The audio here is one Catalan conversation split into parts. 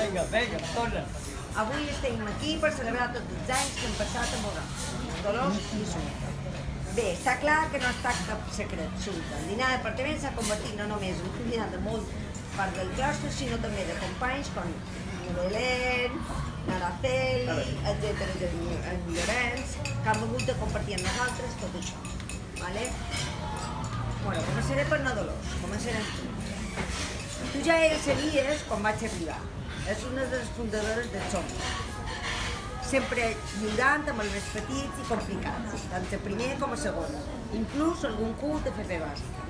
Vinga, torna. Avui estem aquí per celebrar tots els anys que hem passat a Mogar, Dolors i Assumpta. Bé, està clar que no està cap secret, Assumpta. El dinar d'apartament s'ha convertit no només en un dinar de molt part del claustre, sinó també de companys com Belén, Araceli, etc. en Llorenç, que han volgut de compartir amb nosaltres tot això. Vale? Bueno, començaré per na Dolors, començaré amb tu. Tu ja sabies quan vaig arribar. És una de les fundadores de Som. Sempre lliurant amb els més petits i complicats, tant a primer com a segon, inclús algun curs de FP bàsica.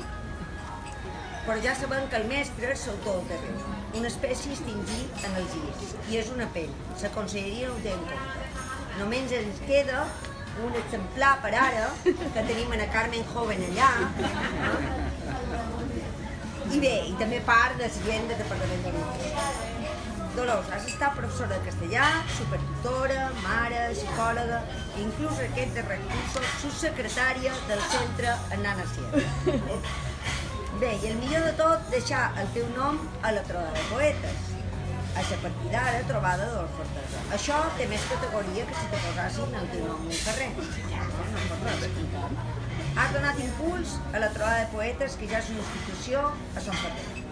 Però ja sabem que el mestre és el todoterreny, una espècie extingit en els illes, i és una pena, la conselleria no ho té en compte. Només ens queda un exemplar per ara, que tenim a Carmen Joven allà, i bé, i també part de la gent del Departament d'Educació. Dolors, has estat professora de castellà, supertutora, mare, psicòloga, i inclús aquest de recursos, subsecretària del centre Nana Sierra. Bé, i el millor de tot, deixar el teu nom a la trobada de poetes. A la partir d'ara, trobada de l'Orfortesa. Això té més categoria que si te posassin el teu nom en un carrer. No pots res. Has donat impuls a la trobada de poetes, que ja és una institució a Sant Pater,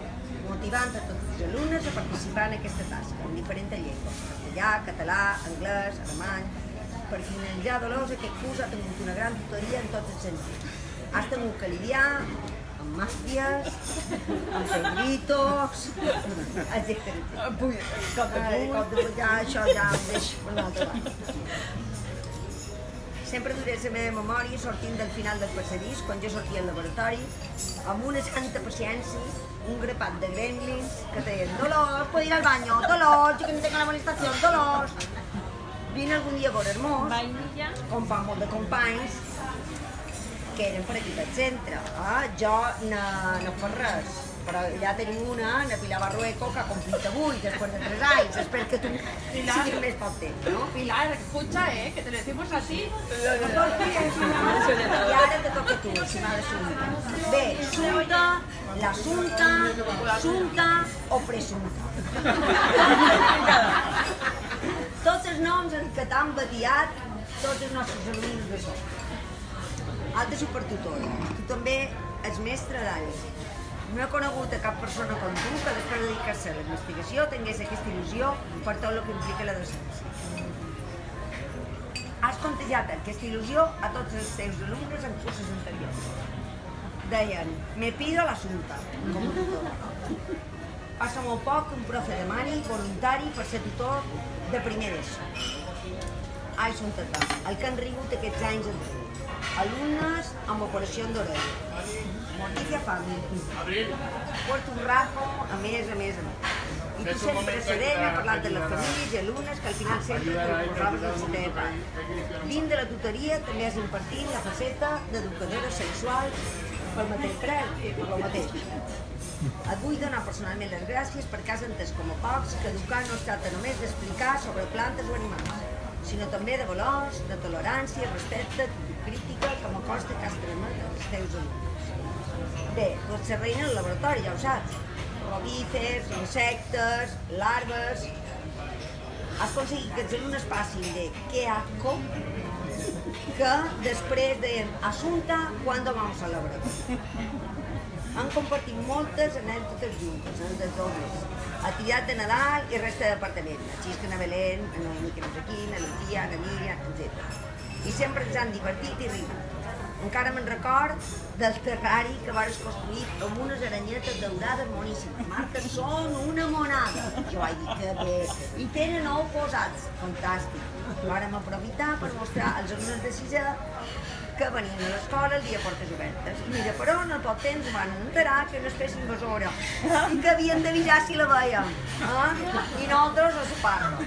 motivant a tots els alumnes a participar en aquesta tasca, en diferents llengües, castellà, català, anglès, alemany. Per finalitzar, Dolors, aquest curs ha tingut una gran tutoria en tots els sentits. Has tingut que lidiar amb màfies, amb segritos, etc. Cop de puny, això ja ho deixo per una altra banda. Sempre duré la meva memòria sortint del final del passadís, quan jo sortia al laboratori, amb una santa paciència, un grapat de gremlins que deien «Dolors, ¿puedo ir al baño? Dolors, yo que no tengo la molestación, Dolors!» Vine algun dia a veure'ns, com fa molt de companys, que eren per aquí pel centre. Jo no faig res, però ja tenim una, na Pilar Barrueco, que ha complit avui, després de 3 anys. Espero que tu siguis més poc temps, no? Pilar, escucha, que te lo decimos así. I ara te toca a tu, estimada Assumpta. Bé, Assumpta, l'Assumpta, Assumpta o Presumpta. Tots els noms en què t'han batiat tots els nostres alumnes de Som. Alta supertutora, tu també ets mestre d'àrea. No he conegut a cap persona com tu que després de dedicar-se a la investigació tingués aquesta il·lusió per tot el que implica la docència. Has contagiat aquesta il·lusió a tots els teus alumnes en cursos anteriors. Deien, me pido l'Assumpta, com a tutora. Passa molt poc que un profe demani voluntari per ser tutor de primer d'ESO. Ai, són total, el que han rigut aquests anys en tu. Alumnes amb operació d'orella. Morticia family. Porto un rajo a més. I tu sempre serena parlant de les famílies i alumnes que al final sempre te posaves al setè de part. Dins de la tutoria també has impartit la faceta d'educadora sexual pel mateix preu, per lo mateix. Et vull donar personalment les gràcies perquè has entès com a pocs que educar no es tracta només d'explicar sobre plantes o animals, sinó també de valors, de tolerància, respecte, crítica, com a costa que has transmet als teus alumnes. Bé, tu ets la reina del laboratori, ja ho saps. Rovífers, insectes, larves... Has aconseguit que els alumnes passin de «qué asco» que després deien «Assumpta, ¿cuándo vamos al laboratorio?» Han compartit moltes anècdotes juntes, els dobles, activitat de Nadal i resta de departament, a Xisca, a Belén, a Miquel Joaquín, a Lucía, a Míriam, etc. I sempre ens han divertit i rigut. Encara me'n record del terrari que vas construir amb unes aranyetes daurades moníssimes. Marca, són una monada. Jo vaig dir que bé. I tenen 9 posats. Fantàstic. Vàrem aprofitar per mostrar als alumnes de 6è que venien a l'escola el dia portes obertes. I mira, però en el poc temps van enterar que era una espècie invasora i que havien d'avisar si la veiem. I nosaltres a sopar-la.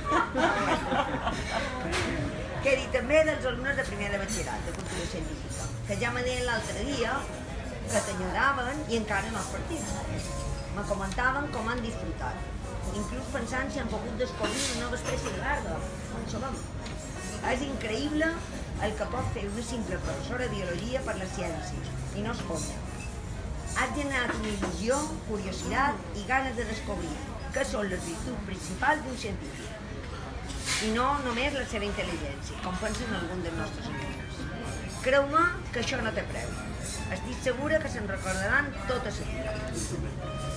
Què dir també dels alumnes de primer de batxillerat, de cultura científica, que ja me deien l'altre dia que t'enyoraven i encara no has partit. Me comentaven com han disfrutat, inclús pensant si han pogut descobrir una nova espècie de larva. No en sabem. És increïble el que pot fer una simple professora de biologia per la ciència, i no es compta. Has generat una il·lusió, curiositat i ganes de descobrir, que són les virtuts principals d'un científic i no només la seva intel·ligència, com pensen alguns dels nostres alumnes. Creu-me que això no té preu. Estic segura que se'n recordaran tota la vida.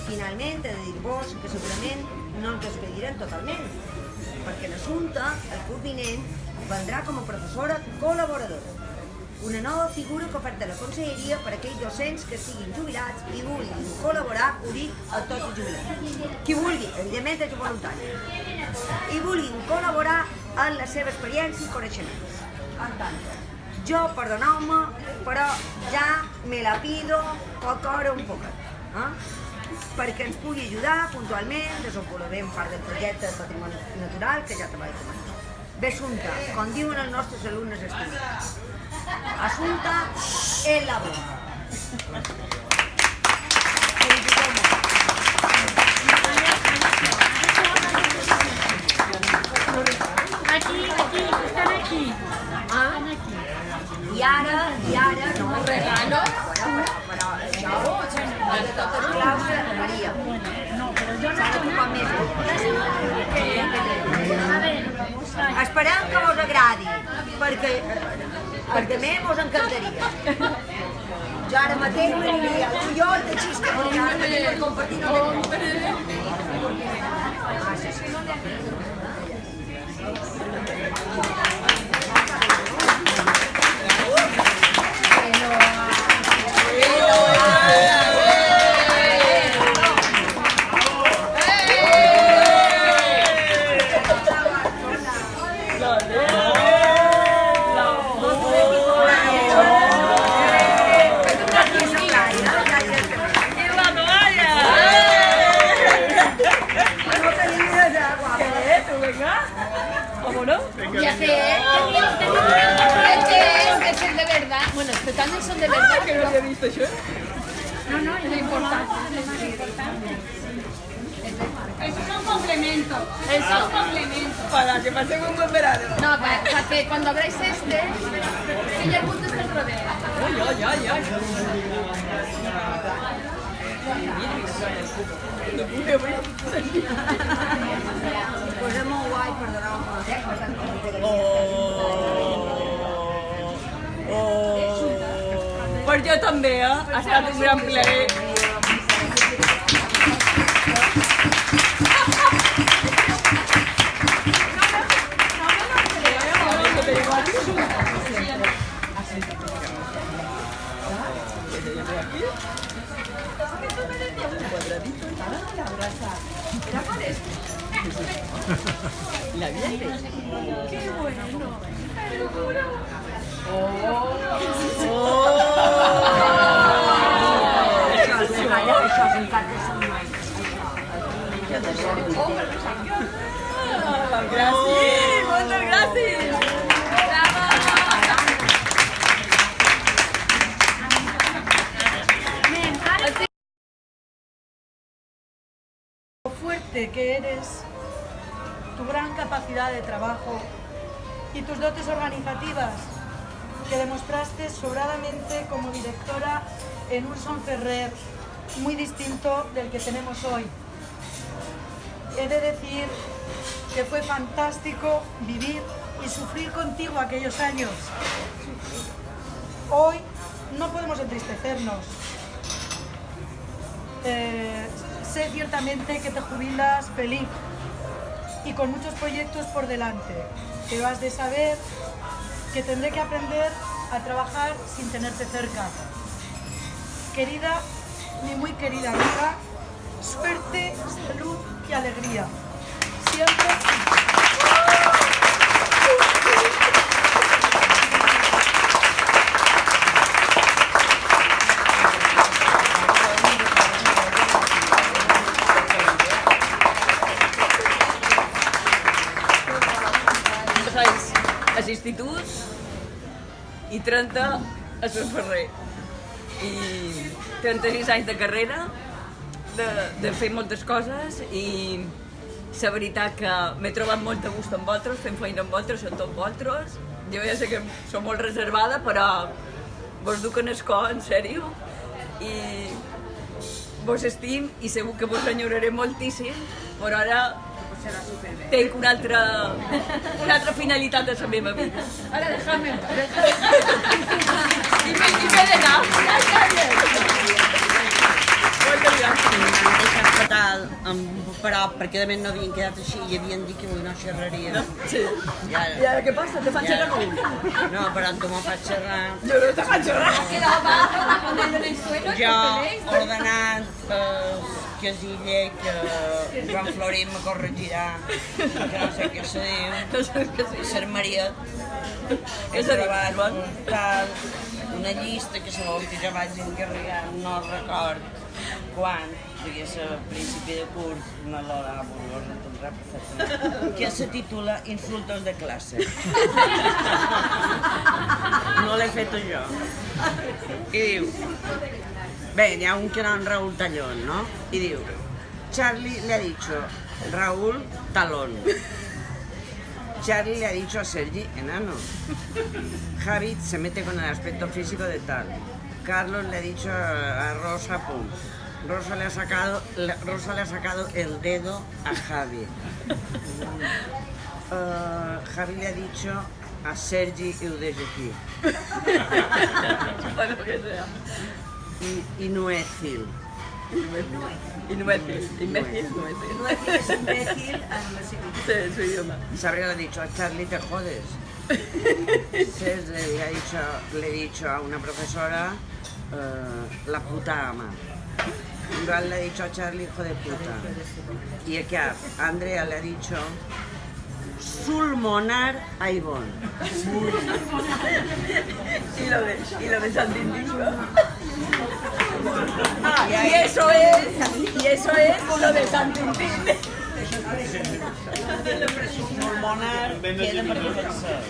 Finalment, he de dir-vos que segurament no ens despediran totalment, perquè l'assumpte, el curs vinent, vendrà com a professora col·laboradora. Una nova figura que oferta la conselleria per a aquells docents que estiguin jubilats i vulguin col·laborar, ho dic a tots els jubilats. Qui vulgui, evidentment és voluntari, i vulguin col·laborar en la seva experiència i coneixements. En tant, jo, perdoneu-me, però ja me la pido poc un poquet, perquè ens pugui ajudar puntualment a desenvolupar part del projecte de patrimoni natural que ja te vaig comentar. Bé, Assumpta, com diuen els nostres alumnes estimats, Assumpta és la bomba. Están aquí. I ara, no ho regalo, però això, de totes claus, Maria. S'ha de ocupar més. Esperem que vos agradi, perquè a mi vos encantaria. Jo ara mateix m'aniria a l'Ullol de xisca, perquè ara mateix per compartir no Bueno, es que también son de verdad. Que no había visto yo. No, es importante. Eso es un complemento. Eso es un complemento. Para que pasen un buen verano. No, para que cuando abráis este, que ya el punto está el rodeo. Ya. Pues és molt guai, perdoneu-me. Per jo també, ha estat un gran plaer. La viene. Qué bueno. Això és un cap de setmana. Gràcies, moltes gràcies. Lo fuerte que eres, tu gran capacidad de trabajo y tus dotes organizativas que demostraste sobradamente como directora en un Son Ferrer muy distinto del que tenemos hoy. He de decir que fue fantástico vivir y sufrir contigo aquellos años. Hoy no podemos entristecernos. Sé ciertamente que te jubilas feliz y con muchos proyectos por delante, pero has de saber que tendré que aprender a trabajar sin tenerte cerca. Querida, mi muy querida amiga, suerte, salud y alegría. Siempre. A l'institut i 30 a Son Ferrer. I 36 anys de carrera, de fer moltes coses i la veritat que m'he trobat molt a gust amb vosaltres, fent feina amb vosaltres, amb tots vosaltres. Jo ja sé que sou molt reservada, però vos duc en el cor, en sèrio, i vos estim i segur que vos enyoraré moltíssim però ara tenc una altra finalitat de la meva vida. Ara déjame. I m'he d'anar. Moltes gràcies. M'han deixat fatal, però perquè de no havien quedat així i havien dit que avui no xerraria. Sí. I ara, I ara què passa? Te fan xerrar molt? no, però tu m'ho faig xerrar. Jo no te faig xerrar. Jo, ordenant que es digui que Joan Florit me corregirà, que no sé què se diu, No saps què sí. ser mariet, he És a dir, trobat Joan? tal, una llista que segon que jo vaig encarregar, no record quan, devia ser a principi de curs, una Lola Burgos, entendrà perfectament, que se titula Insultos de classe. No l'he fet jo. I diu, bé, hi ha un que era en Raúl Tallón, ¿no? Y digo, Charlie le ha dicho, Raúl Talón. Charlie le ha dicho a Sergi, enano. Javi se mete con el aspecto físico de tal. Carlos le ha dicho a Rosa, pum. Rosa le ha sacado el dedo a Javi. Javi le ha dicho a Sergi y Udejeki. Bueno, que sea. Y Nuecil. Imbécil. Imbécil. Nuecil és imbècil en la seva Sí, en su idioma. Sabrina le ha dicho a Charlie, te jodes. Entonces le he dicho a una profesora, la puta ama. Igual le ha dicho a Charlie, hijo de puta. Y es que a Andrea le ha dicho, sulmonar a Ivonne. Y lo de San Tintín. Ah, y eso es lo de San Tintín. Sulmonar queda per defensar.